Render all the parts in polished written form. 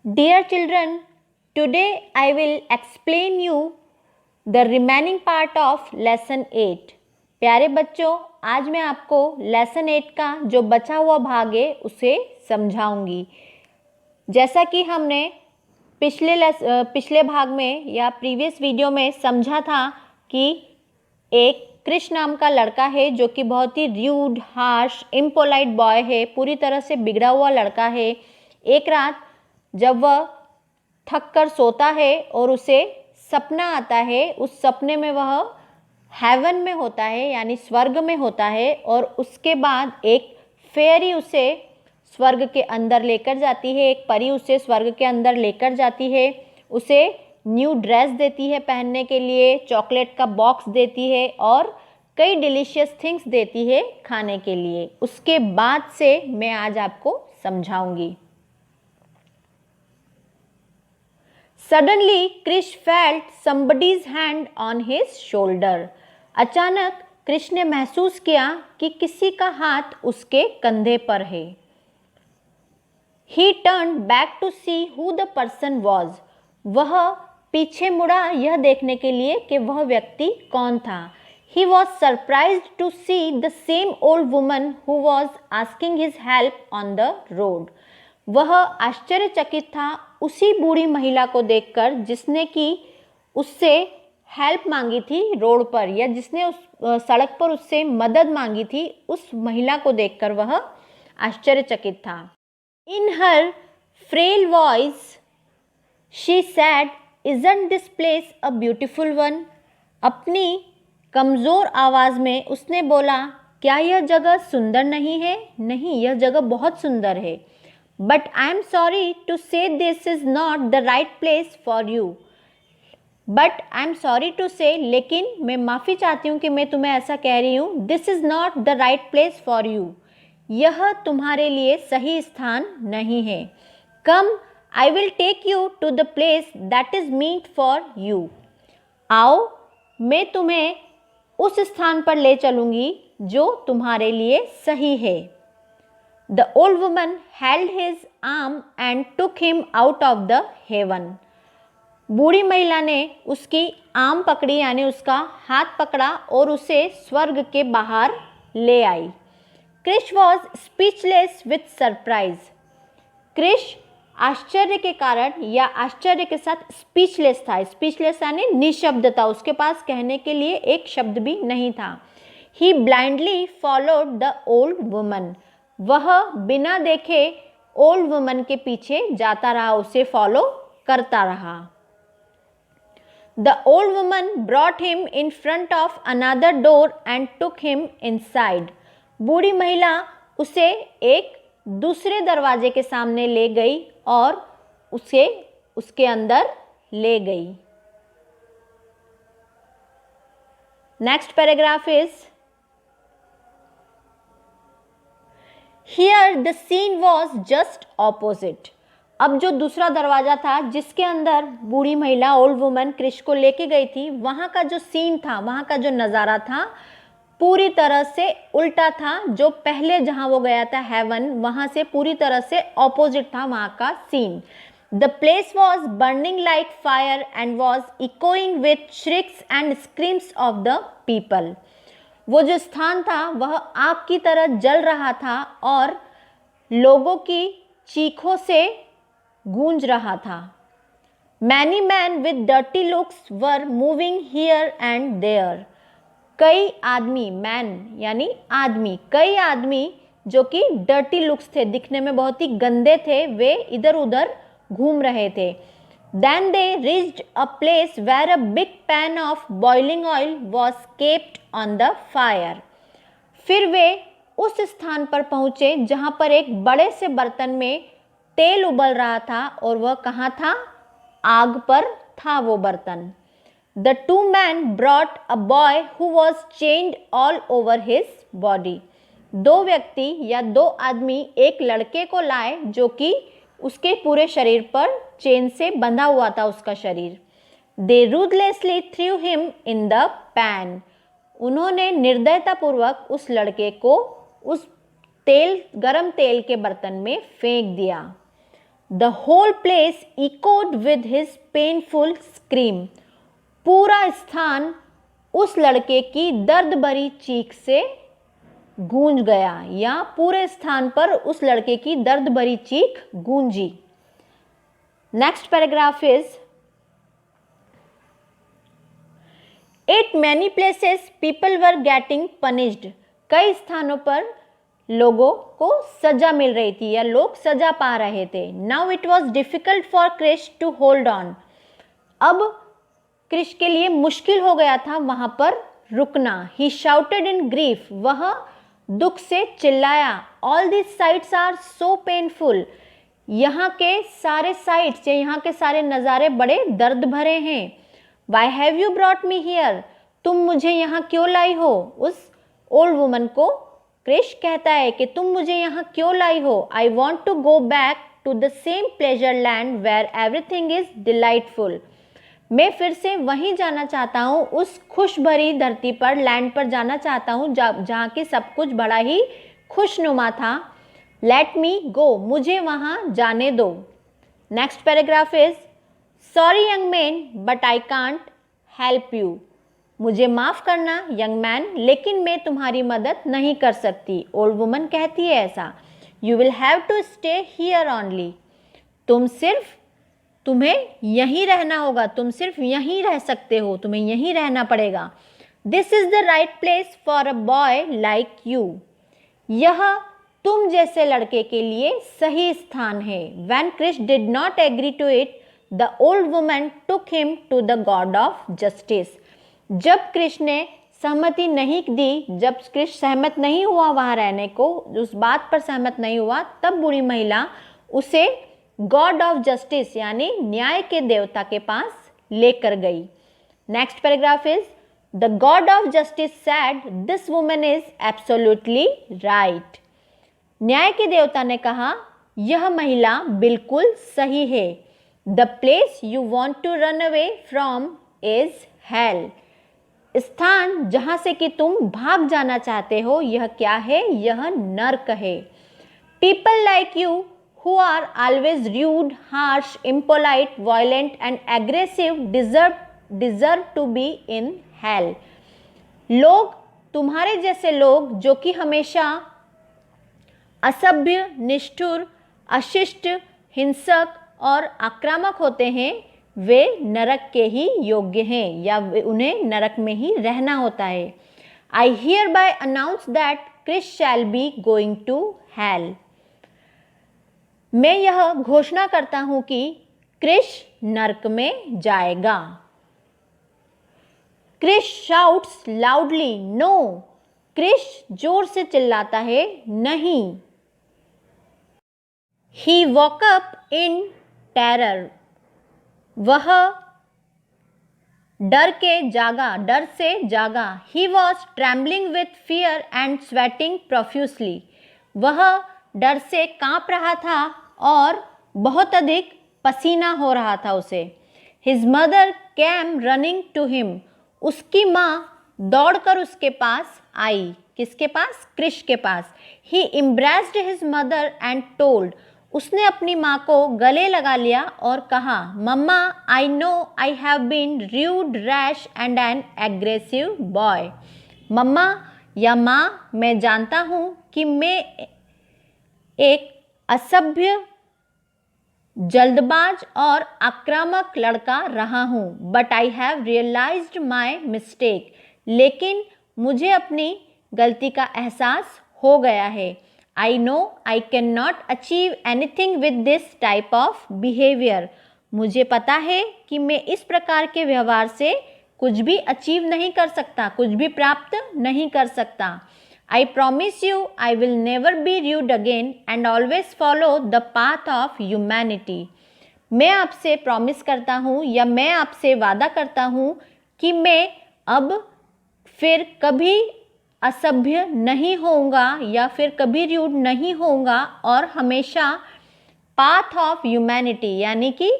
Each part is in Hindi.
Dear children, today I will explain you the remaining part of lesson 8. प्यारे बच्चों, आज मैं आपको लेसन 8 का जो बचा हुआ भाग है उसे समझाऊंगी। जैसा कि हमने पिछले भाग में या प्रीवियस वीडियो में समझा था कि एक कृष्ण नाम का लड़का है जो कि बहुत ही र्यूड, हार्श, इम्पोलाइट बॉय है, पूरी तरह से बिगड़ा हुआ लड़का है। एक रात जब वह थक कर सोता है और उसे सपना आता है, उस सपने में वह हेवन में होता है यानी स्वर्ग में होता है और उसके बाद एक फेरी उसे स्वर्ग के अंदर लेकर जाती है, एक परी उसे स्वर्ग के अंदर लेकर जाती है, उसे न्यू ड्रेस देती है पहनने के लिए, चॉकलेट का बॉक्स देती है और कई डिलीशियस थिंग्स देती है खाने के लिए। उसके बाद से मैं आज आपको समझाऊंगी। Suddenly, Krish felt somebody's hand on his shoulder. अचानक कृष ने महसूस किया कि किसी का हाथ उसके कंधे पर है। He turned back to see who the person was. वह पीछे मुड़ा यह देखने के लिए कि वह व्यक्ति कौन था। He was surprised to see the same old woman who was asking his help on the road. वह आश्चर्यचकित था उसी बूढ़ी महिला को देखकर जिसने कि उससे हेल्प मांगी थी रोड पर, या जिसने उस सड़क पर उससे मदद मांगी थी, उस महिला को देखकर वह आश्चर्यचकित था। In her frail voice she said, isn't this place a beautiful one. अपनी कमज़ोर आवाज़ में उसने बोला, क्या यह जगह सुंदर नहीं है? नहीं, यह जगह बहुत सुंदर है। But I am sorry to say this is not the right place for you. But I am sorry to say, लेकिन मैं माफ़ी चाहती हूँ कि मैं तुम्हें ऐसा कह रही हूँ, This is not the right place for you. यह तुम्हारे लिए सही स्थान नहीं है। Come, I will take you to the place that is meant for you. आओ, मैं तुम्हें उस स्थान पर ले चलूँगी जो तुम्हारे लिए सही है। The old woman held his arm and took him out of the heaven. बूढ़ी महिला ने उसकी आर्म पकड़ी यानी उसका हाथ पकड़ा और उसे स्वर्ग के बाहर ले आई। कृष was speechless with surprise. कृष आश्चर्य के कारण या आश्चर्य के साथ स्पीचलेस था। स्पीचलेस यानी निशब्द था, उसके पास कहने के लिए एक शब्द भी नहीं था। He blindly followed the old woman. वह बिना देखे ओल्ड वुमन के पीछे जाता रहा, उसे फॉलो करता रहा। The old woman brought him in front of another door and took him inside. बूढ़ी महिला उसे एक दूसरे दरवाजे के सामने ले गई और उसे उसके अंदर ले गई। Next paragraph is, Here the scene was just opposite. अब जो दूसरा दरवाजा था जिसके अंदर बूढ़ी महिला ओल्ड वुमन कृष को लेके गई थी, वहाँ का जो सीन था, वहाँ का जो नज़ारा था पूरी तरह से उल्टा था। जो पहले जहाँ वो गया था हेवन, वहाँ से पूरी तरह से ऑपोजिट था वहाँ का scene. The place was burning like fire and was echoing with shrieks and screams of the people. वो जो स्थान था वह आग की तरह जल रहा था और लोगों की चीखों से गूंज रहा था। Many men with dirty looks were moving here and there. कई आदमी, मैन यानी आदमी, कई आदमी जो कि डर्टी लुक्स थे, दिखने में बहुत ही गंदे थे, वे इधर उधर घूम रहे थे। Then they reached a place where a big pan of boiling oil was kept on the fire. फिर वे उस स्थान पर पहुँचे जहाँ पर एक बड़े से बर्तन में तेल उबल रहा था और वह कहाँ था? आग पर था वो बर्तन। The two men brought a boy who was chained all over his body. दो व्यक्ति या दो आदमी एक लड़के को लाए जो कि उसके पूरे शरीर पर चेन से बंधा हुआ था उसका शरीर। They ruthlessly threw him in the pan. उन्होंने निर्दयतापूर्वक उस लड़के को उस गरम तेल के बर्तन में फेंक दिया। The whole place echoed with his painful scream. पूरा स्थान उस लड़के की दर्द भरी चीख से गूंज गया, या पूरे स्थान पर उस लड़के की दर्द भरी चीख गूंजी। Next paragraph is, at many places people were getting punished. कई स्थानों पर लोगों को सजा मिल रही थी या लोग सजा पा रहे थे। Now it was difficult for Krish to hold on. अब क्रिश के लिए मुश्किल हो गया था वहां पर रुकना। He shouted in grief. वह दुख से चिल्लाया। All this sights are so painful. यहाँ के सारे साइट्स या यहाँ के सारे नज़ारे बड़े दर्द भरे हैं। Why have you brought me here? तुम मुझे यहाँ क्यों लाई हो? उस ओल्ड वुमन को क्रिश कहता है कि तुम मुझे यहाँ क्यों लाई हो? I want to go back to the same pleasure land where everything is delightful. मैं फिर से वहीं जाना चाहता हूँ, उस खुश भरी धरती पर, लैंड पर जाना चाहता हूँ जहाँ की सब कुछ बड़ा ही खुशनुमा था। Let me go. मुझे वहाँ जाने दो। Next paragraph is, sorry young man but I can't help you. मुझे माफ़ करना यंग मैन, लेकिन मैं तुम्हारी मदद नहीं कर सकती। ओल्ड वुमन कहती है ऐसा। You will have to stay here only. तुम्हें यहीं रहना होगा, तुम सिर्फ यहीं रह सकते हो, तुम्हें यहीं रहना पड़ेगा। This is the right place for a boy like you. यह तुम जैसे लड़के के लिए सही स्थान है। When Krish did not agree to it, the old woman took him to the God of justice. जब क्रिश ने सहमति नहीं दी, जब क्रिश सहमत नहीं हुआ वहाँ रहने को, उस बात पर सहमत नहीं हुआ, तब बूढ़ी महिला उसे गॉड ऑफ जस्टिस यानी न्याय के देवता के पास लेकर गई। Next paragraph is, the God of justice sad this woman is absolutely right. न्याय के देवता ने कहा, यह महिला बिल्कुल सही है। The place you want to run away from is hell. स्थान जहाँ से कि तुम भाग जाना चाहते हो, यह क्या है? यह नर्क है। People like you who are always rude, harsh, impolite, violent and aggressive deserve to be in hell. लोग, तुम्हारे जैसे लोग जो कि हमेशा असभ्य, निष्ठुर, अशिष्ट, हिंसक और आक्रामक होते हैं, वे नरक के ही योग्य हैं या उन्हें नरक में ही रहना होता है। I hereby announce that Krish shall be going to hell. मैं यह घोषणा करता हूं कि क्रिश नरक में जाएगा। Krish shouts loudly no. Krish जोर से चिल्लाता है, नहीं। He woke up in terror. वह डर से जागा। He was trembling with fear and sweating profusely. वह डर से कांप रहा था और बहुत अधिक पसीना हो रहा था उसे। His mother came running to him. उसकी माँ दौड़कर उसके पास आई। किसके पास? क्रिश के पास। He embraced his mother and told. उसने अपनी माँ को गले लगा लिया और कहा, mamma I know I have been rude, rash and an aggressive boy. Mamma या माँ, मैं जानता हूँ कि मैं एक असभ्य, जल्दबाज और आक्रामक लड़का रहा हूँ। But I have realised my mistake. लेकिन मुझे अपनी गलती का एहसास हो गया है। I know I cannot achieve anything with this type of behavior. मुझे पता है कि मैं इस प्रकार के व्यवहार से कुछ भी अचीव नहीं कर सकता, कुछ भी प्राप्त नहीं कर सकता। I promise you I will never be rude again and always follow the path of humanity. मैं आपसे प्रॉमिस करता हूँ या मैं आपसे वादा करता हूँ कि मैं अब फिर कभी असभ्य नहीं होऊंगा या फिर कभी रूड नहीं होऊंगा और हमेशा पाथ ऑफ ह्यूमैनिटी यानी कि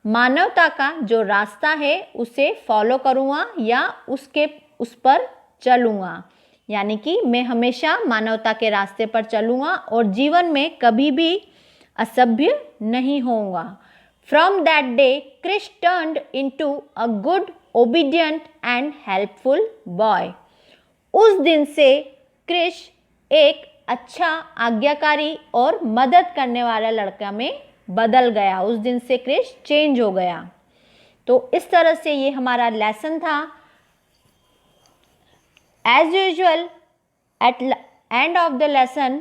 मानवता का जो रास्ता है उसे फॉलो करूँगा या उस पर चलूँगा। यानी कि मैं हमेशा मानवता के रास्ते पर चलूँगा और जीवन में कभी भी असभ्य नहीं होऊंगा। From that day Krish turned into a good, obedient and helpful boy. उस दिन से क्रिश एक अच्छा, आज्ञाकारी और मदद करने वाला लड़का में बदल गया। उस दिन से क्रिश चेंज हो गया। तो इस तरह से ये हमारा लेसन था। As usual at end of the lesson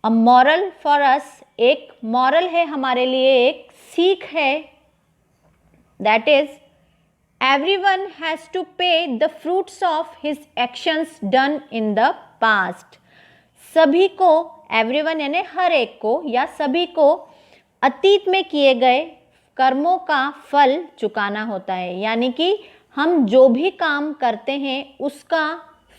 a moral for us, एक मॉरल है हमारे लिए, एक सीख है। That is everyone has to pay the fruits of his actions done in the past। सभी को, everyone यानी हर एक को या सभी को अतीत में किए गए कर्मों का फल चुकाना होता है। यानी कि हम जो भी काम करते हैं उसका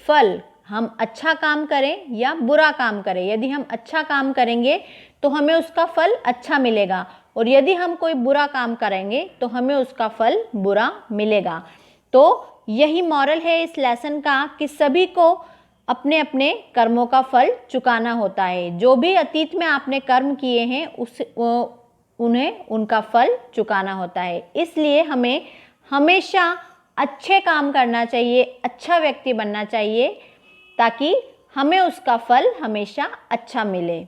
फल, हम अच्छा काम करें या बुरा काम करें, यदि हम अच्छा काम करेंगे तो हमें उसका फल अच्छा मिलेगा, और यदि हम कोई बुरा काम करेंगे तो हमें उसका फल बुरा मिलेगा। तो यही मॉरल है इस लेसन का कि सभी को अपने अपने कर्मों का फल चुकाना होता है। जो भी अतीत में आपने कर्म किए हैं उन्हें उनका फल चुकाना होता है। इसलिए हमें हमेशा अच्छे काम करना चाहिए, अच्छा व्यक्ति बनना चाहिए, ताकि हमें उसका फल हमेशा अच्छा मिले।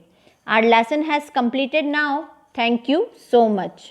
Our lesson has completed now. Thank you so much.